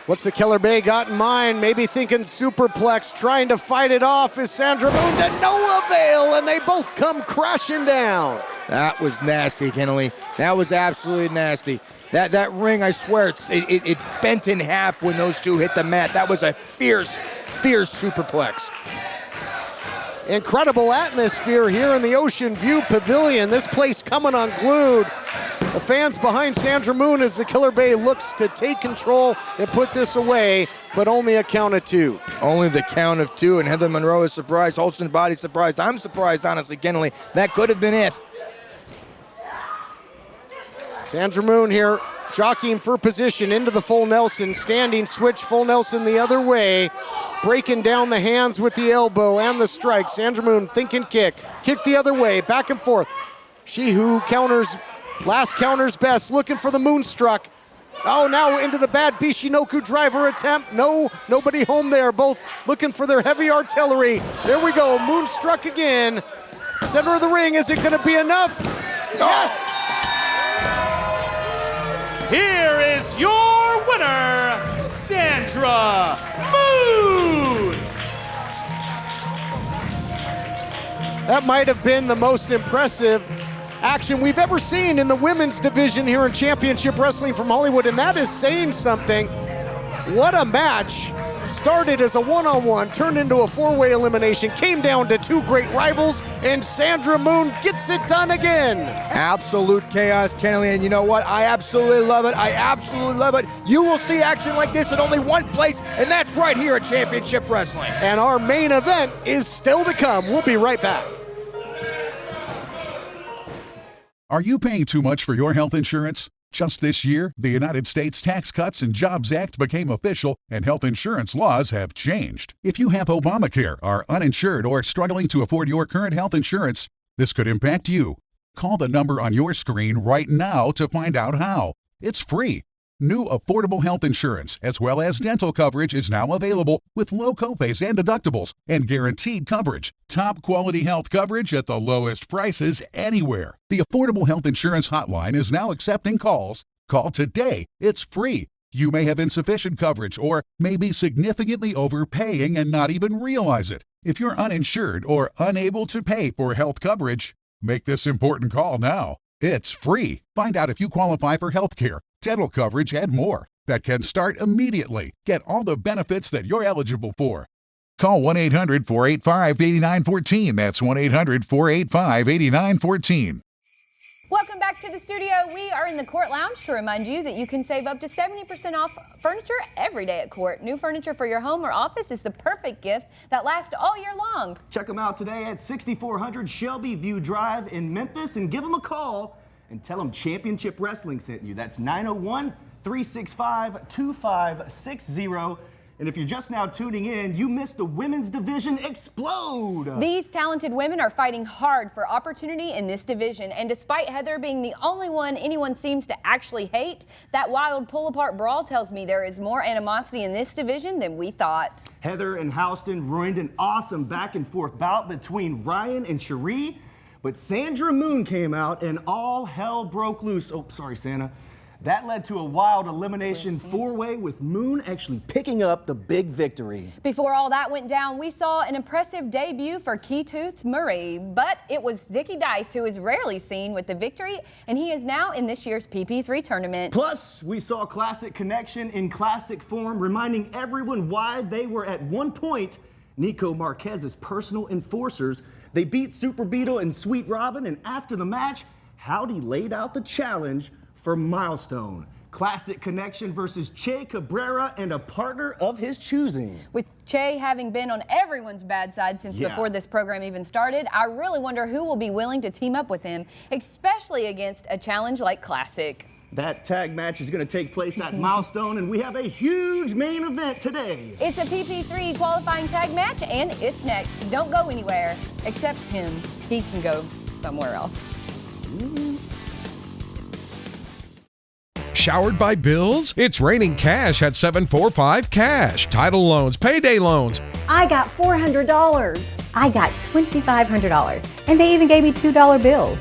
What's the Killer Bay got in mind? Maybe thinking superplex, trying to fight it off is Sandra Moon to no avail, and they both come crashing down. That was nasty, Kennelly. That was absolutely nasty. That ring, I swear, it bent in half when those two hit the mat. That was a fierce, fierce superplex. Incredible atmosphere here in the Ocean View Pavilion. This place coming unglued. The fans behind Sandra Moon as the Killer Bay looks to take control and put this away, but only a count of two. Only the count of two, and Heather Monroe is surprised. Holston Body's surprised. I'm surprised, honestly, Kennelly. That could have been it. Sandra Moon here jockeying for position into the full Nelson, standing switch, full Nelson the other way, breaking down the hands with the elbow and the strike. Sandra Moon thinking kick the other way, back and forth. She who counters, last counters best, looking for the moonstruck. Oh, now into the bad Bishinoku driver attempt. No, nobody home there, both looking for their heavy artillery. There we go, moonstruck again. Center of the ring, is it gonna be enough? Yes! Here is your winner, Sandra Moon! That might have been the most impressive action we've ever seen in the women's division here in Championship Wrestling from Hollywood, and that is saying something. What a match. Started as a one-on-one, turned into a four-way elimination, came down to two great rivals, and Sandra Moon gets it done again. Absolute chaos, Kenley, and you know what? I absolutely love it. I absolutely love it. You will see action like this in only one place, and that's right here at Championship Wrestling. And our main event is still to come. We'll be right back. Are you paying too much for your health insurance? Just this year, the United States Tax Cuts and Jobs Act became official, and health insurance laws have changed. If you have Obamacare, are uninsured, or struggling to afford your current health insurance, this could impact you. Call the number on your screen right now to find out how. It's free. New affordable health insurance, as well as dental coverage, is now available with low copays and deductibles and guaranteed coverage. Top quality health coverage at the lowest prices anywhere. The Affordable Health Insurance Hotline is now accepting calls. Call today. It's free. You may have insufficient coverage or may be significantly overpaying and not even realize it. If you're uninsured or unable to pay for health coverage, make this important call now. It's free. Find out if you qualify for health care, dental coverage, and more. That can start immediately. Get all the benefits that you're eligible for. Call 1-800-485-8914. That's 1-800-485-8914. Welcome back to the studio. We are in the Court Lounge to remind you that you can save up to 70% off furniture every day at Court. New furniture for your home or office is the perfect gift that lasts all year long. Check them out today at 6400 Shelby View Drive in Memphis and give them a call and tell them Championship Wrestling sent you. That's 901-365-2560. And if you're just now tuning in, you missed the women's division explode. These talented women are fighting hard for opportunity in this division. And despite Heather being the only one anyone seems to actually hate, that wild pull-apart brawl tells me there is more animosity in this division than we thought. Heather and Houston ruined an awesome back-and-forth bout between Ryan and Cherie, but Sandra Moon came out and all hell broke loose. Oh, sorry, Santa. That led to a wild elimination four-way with Moon actually picking up the big victory. Before all that went down, we saw an impressive debut for Keita Murray, but it was Zicky Dice who is rarely seen with the victory, and he is now in this year's PP3 tournament. Plus, we saw Classic Connection in classic form, reminding everyone why they were at one point Nico Marquez's personal enforcers. They beat Super Beetle and Sweet Robin, and after the match, Howdy laid out the challenge for Milestone. Classic Connection versus Che Cabrera and a partner of his choosing. With Che having been on everyone's bad side since before this program even started, I really wonder who will be willing to team up with him, especially against a challenge like Classic. That tag match is going to take place at Milestone, and we have a huge main event today. It's a PP3 qualifying tag match, and it's next. Don't go anywhere, except him. He can go somewhere else. Showered by bills? It's raining cash at 745 Cash. Title loans, payday loans. I got $400. I got $2,500. And they even gave me $2 bills.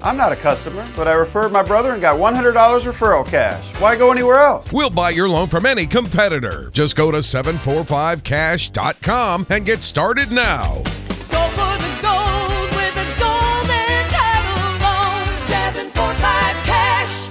I'm not a customer, but I referred my brother and got $100 referral cash. Why go anywhere else? We'll buy your loan from any competitor. Just go to 745cash.com and get started now. Go for the gold with a golden title loan. 745 Cash.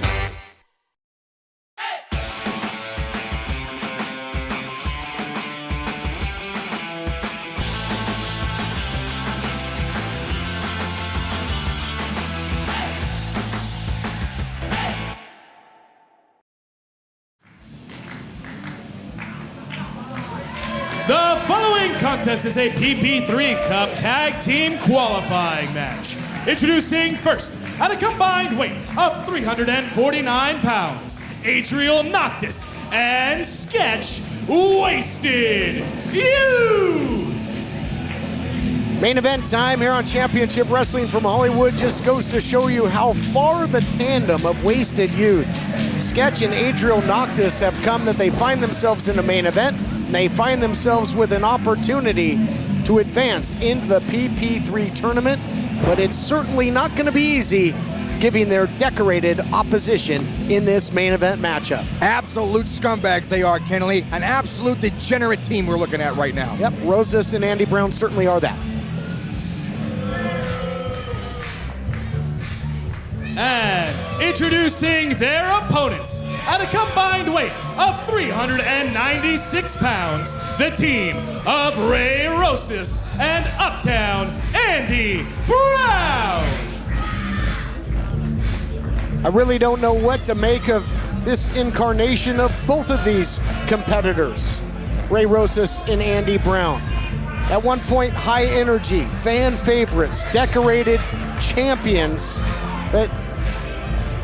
The following contest is a PP3 Cup Tag Team Qualifying Match. Introducing first, at a combined weight of 349 pounds, Adriel Noctis and Sketch Wasted Youth. Main event time here on Championship Wrestling from Hollywood just goes to show you how far the tandem of Wasted Youth, Sketch and Adriel Noctis, have come that they find themselves in a main event, and they find themselves with an opportunity to advance into the PP3 tournament, but it's certainly not going to be easy giving their decorated opposition in this main event matchup. Absolute scumbags they are, Kennelly. An absolute degenerate team we're looking at right now. Yep, Rosas and Andy Brown certainly are that. And introducing their opponents at a combined weight of 396 pounds, the team of Ray Rosas and Uptown Andy Brown. I really don't know what to make of this incarnation of both of these competitors, Ray Rosas and Andy Brown. At one point, high energy, fan favorites, decorated champions, but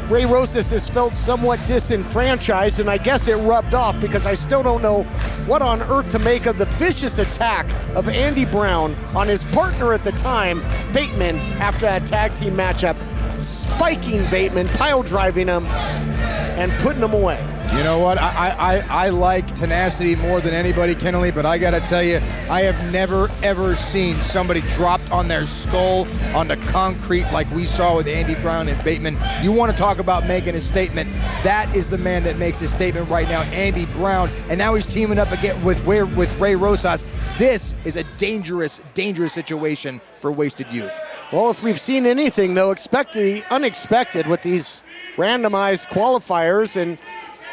Ray Rosas has felt somewhat disenfranchised, and I guess it rubbed off because I still don't know what on earth to make of the vicious attack of Andy Brown on his partner at the time, Bateman, after that tag team matchup, spiking Bateman, pile driving him, and putting him away. You know what? I like tenacity more than anybody, Kennelly, but I got to tell you, I have never, ever seen somebody dropped on their skull on the concrete like we saw with Andy Brown and Bateman. You want to talk about making a statement? That is the man that makes a statement right now, Andy Brown. And now he's teaming up again with Ray Rosas. This is a dangerous, dangerous situation for Wasted Youth. Well, if we've seen anything, though, expect the unexpected with these randomized qualifiers, and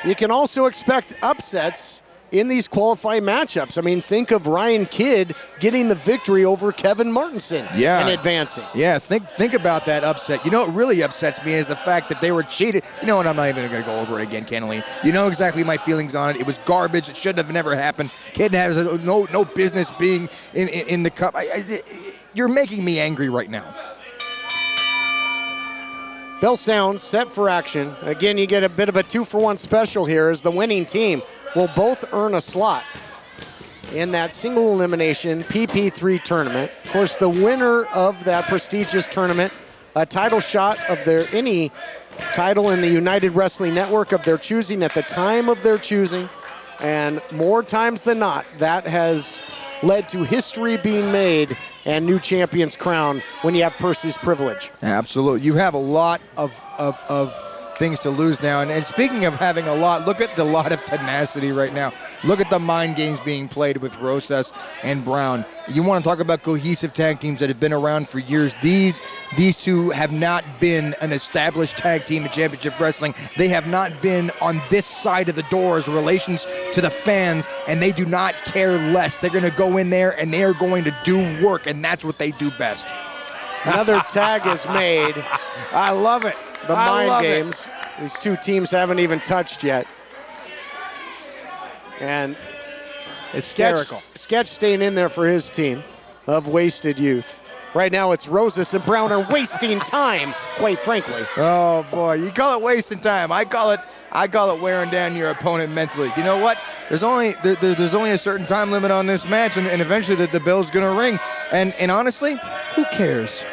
you can also expect upsets in these qualifying matchups. I mean, think of Ryan Kidd getting the victory over Kevin Martinson and advancing. Yeah, think about that upset. You know what really upsets me is the fact that they were cheated. You know what, I'm not even going to go over it again, Kennelly. You know exactly my feelings on it. It was garbage. It shouldn't have never happened. Kidd has no business being in the cup. You're making me angry right now. Bell sounds, set for action. Again, you get a bit of a 2-for-1 special here as the winning team will both earn a slot in that single elimination PP3 tournament. Of course, the winner of that prestigious tournament, a title shot of any title in the United Wrestling Network of their choosing at the time of their choosing. And more times than not, that has led to history being made and new champions crowned when you have Percy's privilege. Absolutely. You have a lot of things to lose now. And speaking of having a lot, look at the lot of tenacity right now. Look at the mind games being played with Rosas and Brown. You want to talk about cohesive tag teams that have been around for years. These two have not been an established tag team in Championship Wrestling. They have not been on this side of the door as relations to the fans, and they do not care less. They're going to go in there, and they are going to do work, and that's what they do best. Another tag is made. I love it. The mind games. These two teams haven't even touched yet. And hysterical. Sketch staying in there for his team of Wasted Youth. Right now it's Rosas and Brown are wasting time, quite frankly. Oh boy, you call it wasting time. I call it wearing down your opponent mentally. You know what? There's only a certain time limit on this match, and eventually the bell's gonna ring. And honestly, who cares?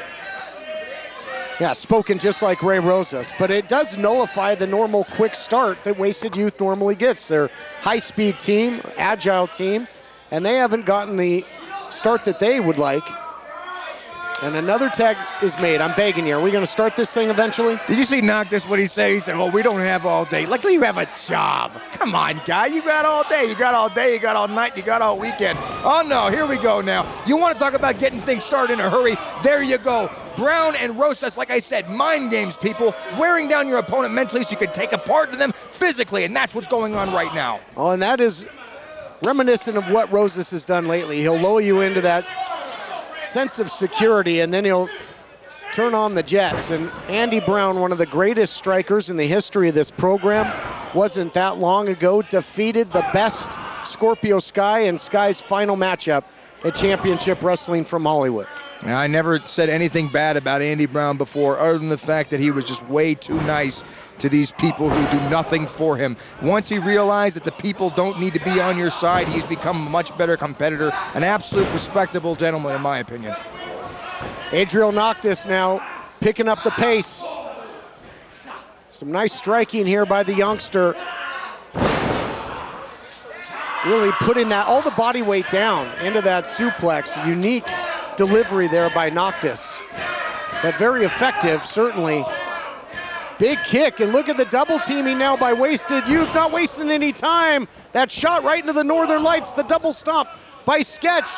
Yeah, spoken just like Ray Rosas, but it does nullify the normal quick start that Wasted Youth normally gets. They're high-speed team, agile team, and they haven't gotten the start that they would like. And another tag is made. I'm begging you. Are we going to start this thing eventually? Did you see Noctis what he said? He said, well, we don't have all day. Luckily you have a job. Come on, guy. You got all day. You got all day. You got all night. You got all weekend. Oh, no. Here we go now. You want to talk about getting things started in a hurry? There you go. Brown and Rosas, like I said, mind games, people. Wearing down your opponent mentally so you can take a part of them physically, and that's what's going on right now. Oh, and that is reminiscent of what Rosas has done lately. He'll lull you into that sense of security, and then he'll turn on the jets. And Andy Brown, one of the greatest strikers in the history of this program, wasn't that long ago, defeated the best Scorpio Sky in Sky's final matchup at Championship Wrestling from Hollywood. Now, I never said anything bad about Andy Brown before, other than the fact that he was just way too nice to these people who do nothing for him. Once he realized that the people don't need to be on your side, he's become a much better competitor, an absolute respectable gentleman, in my opinion. Adriel Noctis now picking up the pace. Some nice striking here by the youngster. Really putting all the body weight down into that suplex. Unique delivery there by Noctis. But very effective, certainly. Big kick, and look at the double teaming now by Wasted Youth, not wasting any time. That shot right into the Northern Lights, the double stomp by Sketch.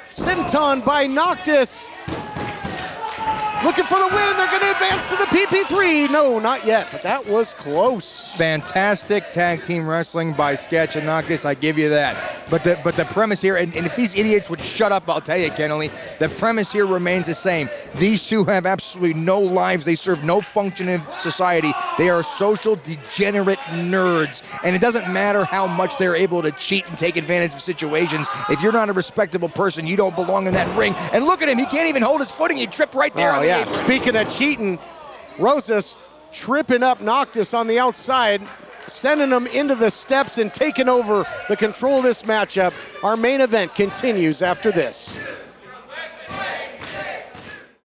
Senton by Noctis. Looking for the win, they're gonna advance to the PP3. No, not yet, but that was close. Fantastic tag team wrestling by Sketch and Noctis, I give you that. But the premise here, and if these idiots would shut up, I'll tell you, Kennelly, the premise here remains the same. These two have absolutely no lives. They serve no function in society. They are social degenerate nerds. And it doesn't matter how much they're able to cheat and take advantage of situations. If you're not a respectable person, you don't belong in that ring. And look at him, he can't even hold his footing. He tripped right there on the apron. Speaking of cheating, Rosas tripping up Noctis on the outside, sending him into the steps and taking over the control of this matchup. Our main event continues after this.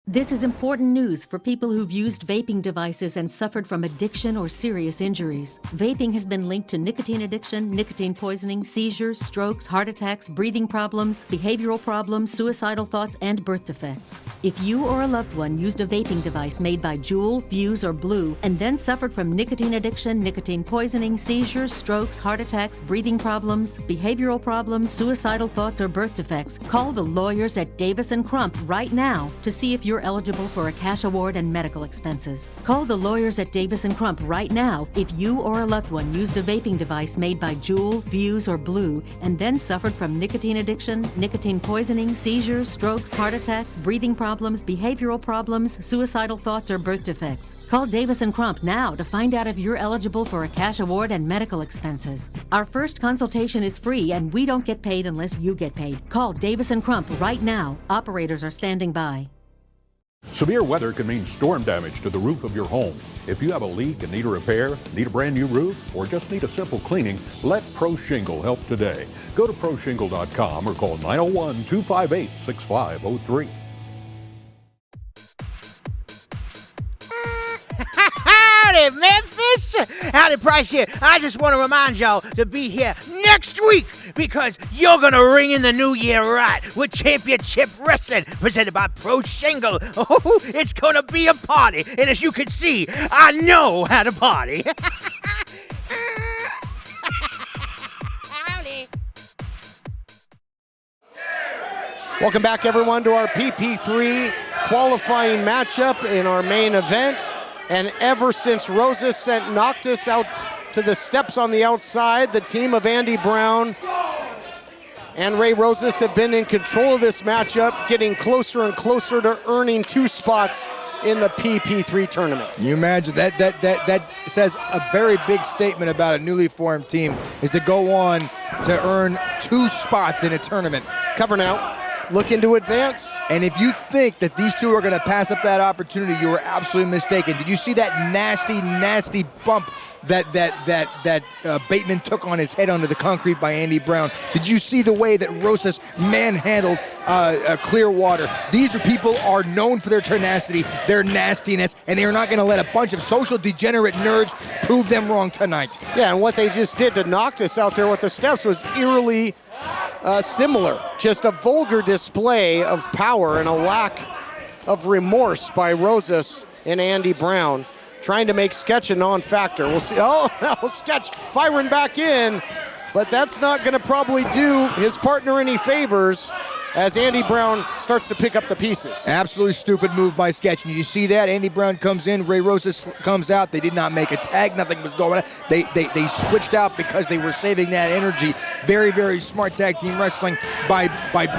This is important news for people who've used vaping devices and suffered from addiction or serious injuries. Vaping has been linked to nicotine addiction, nicotine poisoning, seizures, strokes, heart attacks, breathing problems, behavioral problems, suicidal thoughts, and birth defects. If you or a loved one used a vaping device made by Juul, Fuse, or Blue and then suffered from nicotine addiction, nicotine poisoning, seizures, strokes, heart attacks, breathing problems, behavioral problems, suicidal thoughts, or birth defects, call the lawyers at Davis & Crump right now to see if you're eligible for a cash award and medical expenses. Call the lawyers at Davis & Crump right now if you or a loved one used a vaping device made by Juul, Fuse, or Blue and then suffered from nicotine addiction, nicotine poisoning, seizures, strokes, heart attacks, breathing problems, behavioral problems, suicidal thoughts, or birth defects. Call Davis & Crump now to find out if you're eligible for a cash award and medical expenses. Our first consultation is free and we don't get paid unless you get paid. Call Davis & Crump right now. Operators are standing by. Severe weather can mean storm damage to the roof of your home. If you have a leak and need a repair, need a brand new roof, or just need a simple cleaning, let Pro Shingle help today. Go to ProShingle.com or call 901-258-6503. Howdy, Memphis! Howdy Price here. I just want to remind y'all to be here next week because you're going to ring in the new year right with Championship Wrestling presented by Pro Shingle. Oh, it's going to be a party. And as you can see, I know how to party. Howdy. Welcome back, everyone, to our PP3 qualifying matchup in our main event. And ever since Rosa sent Noctis out to the steps on the outside, the team of Andy Brown and Ray Rosas have been in control of this matchup, getting closer and closer to earning 2 spots in the PP3 tournament. You imagine that says a very big statement about a newly formed team is to go on to earn 2 spots in a tournament. Cover now. Looking to advance. And if you think that these two are going to pass up that opportunity, you are absolutely mistaken. Did you see that nasty bump that Bateman took on his head under the concrete by Andy Brown? Did you see the way that Rosas manhandled Clearwater? These are people are known for their tenacity, their nastiness, and they are not going to let a bunch of social degenerate nerds prove them wrong tonight. Yeah, and what they just did to Noctis out there with the steps was eerily similar. Just a vulgar display of power and a lack of remorse by Rosas and Andy Brown, trying to make Sketch a non-factor. We'll see. Oh, Sketch firing back in, but that's not going to probably do his partner any favors as Andy Brown starts to pick up the pieces. Absolutely stupid move by Sketch. And you see that? Andy Brown comes in, Ray Rosas comes out. They did not make a tag. Nothing was going on. They switched out because they were saving that energy. Very, very smart tag team wrestling by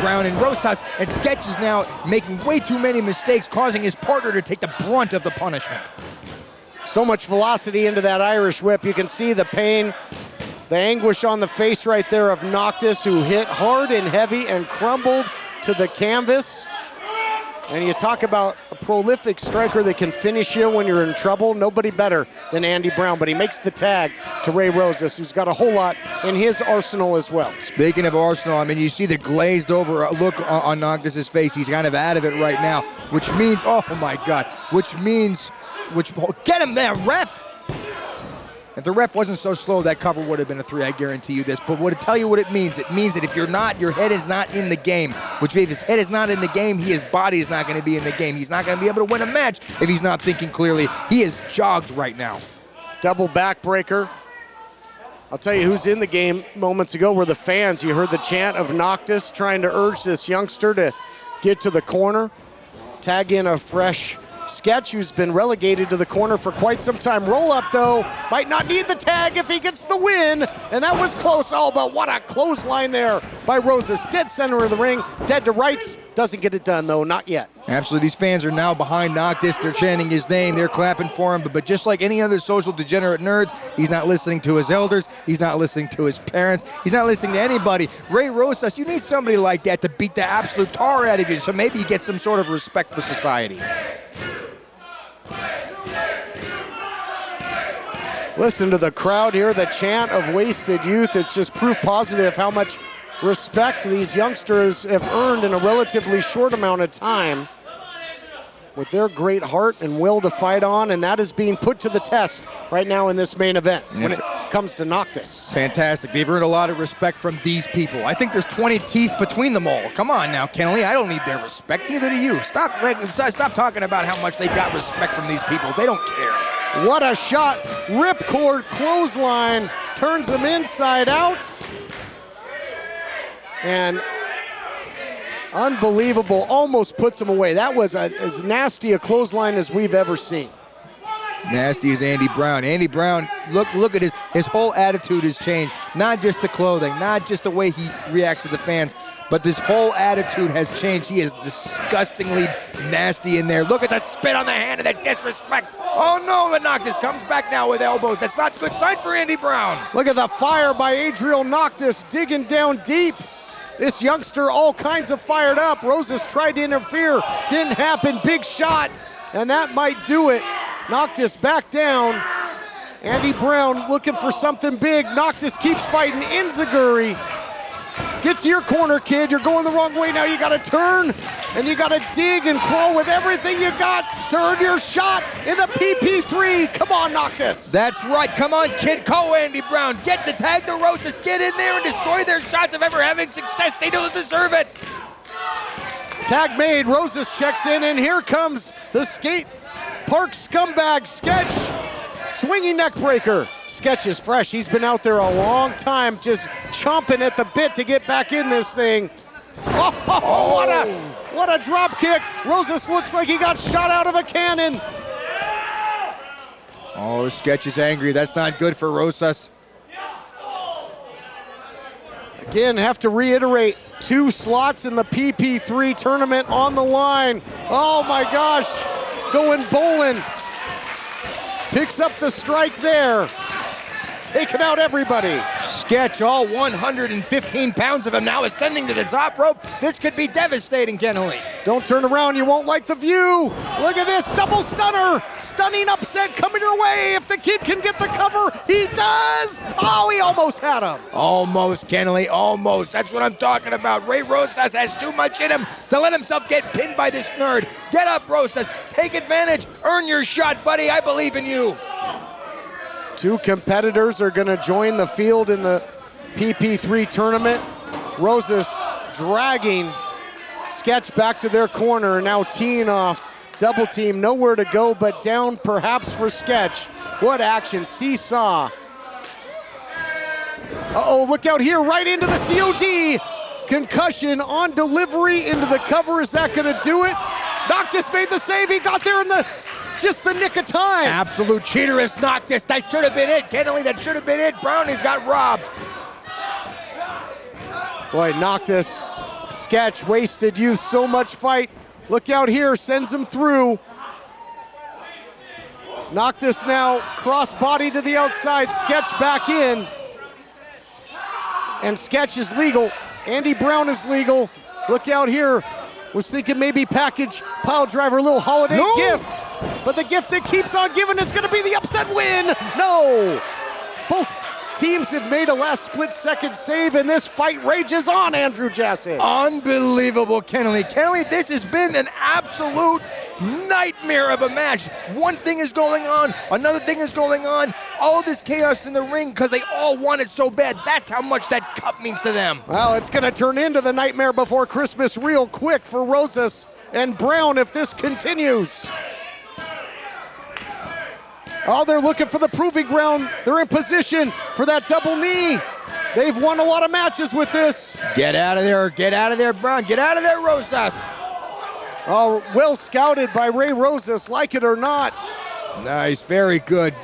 Brown and Rosas. And Sketch is now making way too many mistakes, causing his partner to take the brunt of the punishment. So much velocity into that Irish whip. You can see the pain, the anguish on the face right there of Noctis, who hit hard and heavy and crumbled to the canvas. And you talk about a prolific striker that can finish you when you're in trouble. Nobody better than Andy Brown, but he makes the tag to Ray Rosas, who's got a whole lot in his arsenal as well. Speaking of arsenal, I mean, you see the glazed over look on Noctis' face. He's kind of out of it right now, which means, oh my God, get him there, ref! If the ref wasn't so slow, that cover would have been a 3, I guarantee you this. But would it tell you what it means? It means that if you're not, your head is not in the game. Which means if his head is not in the game, his body is not going to be in the game. He's not going to be able to win a match if he's not thinking clearly. He is jogged right now. Double backbreaker. I'll tell you who's in the game moments ago were the fans. You heard the chant of Noctis trying to urge this youngster to get to the corner. Tag in a fresh Sketch, who's been relegated to the corner for quite some time. Roll up, though. Might not need the tag if he gets the win. And that was close. Oh, but what a clothesline there by Rosas. Dead center of the ring. Dead to rights. Doesn't get it done, though. Not yet. Absolutely. These fans are now behind Noctis. They're chanting his name. They're clapping for him. But just like any other social degenerate nerds, he's not listening to his elders. He's not listening to his parents. He's not listening to anybody. Ray Rosas, you need somebody like that to beat the absolute tar out of you, so maybe you get some sort of respect for society. Listen to the crowd here, the chant of wasted youth. It's just proof positive how much respect these youngsters have earned in a relatively short amount of time with their great heart and will to fight on, and that is being put to the test right now in this main event when it comes to Noctis. Fantastic. They've earned a lot of respect from these people. I think there's 20 teeth between them all. Come on now, Kennelly. I don't need their respect. Neither do you. Stop talking about how much they got respect from these people. They don't care. What a shot. Ripcord clothesline turns him inside out. And unbelievable, almost puts him away. That was as nasty a clothesline as we've ever seen. Nasty as Andy Brown. Andy Brown, look at his whole attitude has changed. Not just the clothing, not just the way he reacts to the fans, but this whole attitude has changed. He is disgustingly nasty in there. Look at the spit on the hand and the disrespect. Oh no, the Noctis comes back now with elbows. That's not a good sign for Andy Brown. Look at the fire by Adriel Noctis digging down deep. This youngster all kinds of fired up. Rosas tried to interfere, didn't happen. Big shot, and that might do it. Noctis back down. Andy Brown looking for something big. Noctis keeps fighting. Enziguri. Get to your corner, kid. You're going the wrong way now. You got to turn, and you got to dig and crawl with everything you got to earn your shot in the PP3. Come on, Noctis. That's right. Come on, kid. Go, Andy Brown. Get the tag to Rosas. Get in there and destroy their shots of ever having success. They don't deserve it. Tag made. Rosas checks in, and here comes the skate park scumbag Sketch. Swinging neck breaker. Sketch is fresh. He's been out there a long time, just chomping at the bit to get back in this thing. Oh, what a drop kick. Rosas looks like he got shot out of a cannon. Oh, Sketch is angry. That's not good for Rosas. Again, have to reiterate, 2 slots in the PP3 tournament on the line. Oh my gosh, going bowling. Picks up the strike there. Taking out everybody. Sketch, all 115 pounds of him now ascending to the top rope. This could be devastating, Kennelly. Don't turn around, you won't like the view. Look at this, double stunner. Stunning upset coming your way. If the kid can get the cover, he does. Oh, he almost had him. Almost, Kennelly, almost. That's what I'm talking about. Ray Rosas has too much in him to let himself get pinned by this nerd. Get up, Rosas. Take advantage. Earn your shot, buddy. I believe in you. 2 competitors are going to join the field in the PP3 tournament. Rosas dragging Sketch back to their corner, now teeing off. Double team, nowhere to go but down perhaps for Sketch. What action, seesaw. Uh-oh, look out here, right into the COD. Concussion on delivery into the cover, is that going to do it? Noctis made the save, he got there in just the nick of time. Absolute cheater is Noctis. That should have been it. Kennelly, that should have been it. Browning's got robbed. Boy, Noctis, Sketch, wasted youth, so much fight. Look out here, sends him through. Noctis now cross-body to the outside. Sketch back in. And Sketch is legal. Andy Brown is legal. Look out here. Was thinking maybe package Pile driver, little holiday gift. But the gift that keeps on giving is going to be the upset win. No. Both teams have made a last split-second save, and this fight rages on, Andrew Jassy. Unbelievable, Kennelly. Kennelly, this has been an absolute nightmare of a match. One thing is going on, another thing is going on. All this chaos in the ring because they all want it so bad. That's how much that cup means to them. Well, it's going to turn into the Nightmare Before Christmas real quick for Rosas and Brown if this continues. Oh, they're looking for the proving ground. They're in position for that double knee. They've won a lot of matches with this. Get out of there, Brown. Get out of there, Rosas. Oh, well scouted by Ray Rosas, like it or not. Nice, very good,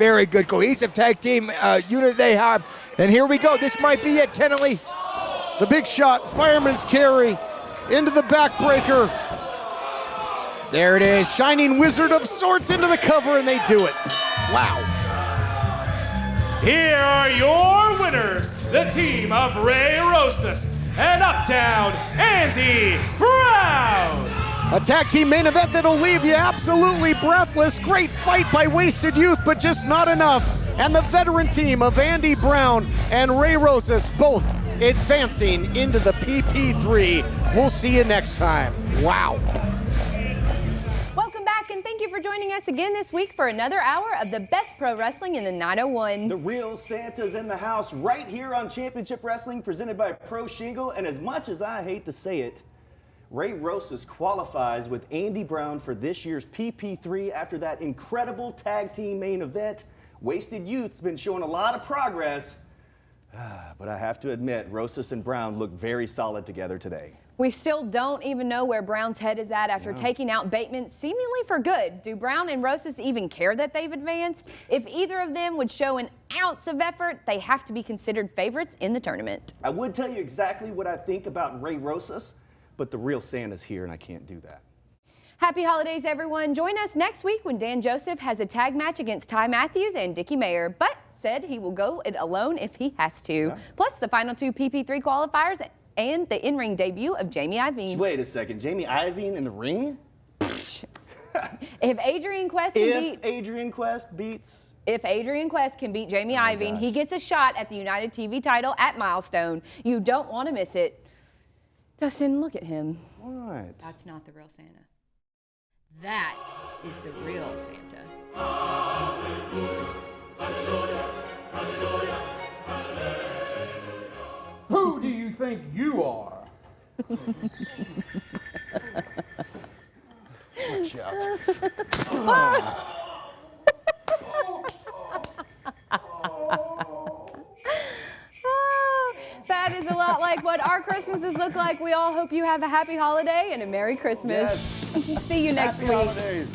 cohesive tag team unit they have. And here we go, this might be it, Kennelly. The big shot, fireman's carry, into the backbreaker. There it is, Shining Wizard of sorts into the cover, and they do it. Wow. Here are your winners, the team of Ray Rosas and Uptown Andy Brown. A tag team main event that'll leave you absolutely breathless. Great fight by Wasted Youth, but just not enough. And the veteran team of Andy Brown and Ray Rosas both advancing into the PP3. We'll see you next time. Wow. Welcome back, and thank you for joining us again this week for another hour of the best pro wrestling in the 901. The real Santa's in the house right here on Championship Wrestling, presented by Pro Shingle. And as much as I hate to say it, Ray Rosas qualifies with Andy Brown for this year's PP3 after that incredible tag team main event. Wasted Youth's been showing a lot of progress, but I have to admit, Rosas and Brown look very solid together today. We still don't even know where Brown's head is at after taking out Bateman seemingly for good. Do Brown and Rosas even care that they've advanced? If either of them would show an ounce of effort, they have to be considered favorites in the tournament. I would tell you exactly what I think about Ray Rosas, but the real Santa's here and I can't do that. Happy holidays, everyone. Join us next week when Dan Joseph has a tag match against Ty Matthews and Dickie Mayer, but said he will go it alone if he has to. Yeah. Plus the final two PP3 qualifiers and the in-ring debut of Jamie Iovine. Wait a second, Jamie Iovine in the ring? If Adrian Quest can If Adrian Quest can beat Jamie Iovine, he gets a shot at the United TV title at Milestone. You don't want to miss it. Dustin, look at him. What? That's not the real Santa. That is the real Santa. Who do you think you are? Watch out. That is a lot like what our Christmases look like. We all hope you have a happy holiday and a Merry Christmas. Yes. See you next Happy week. holidays.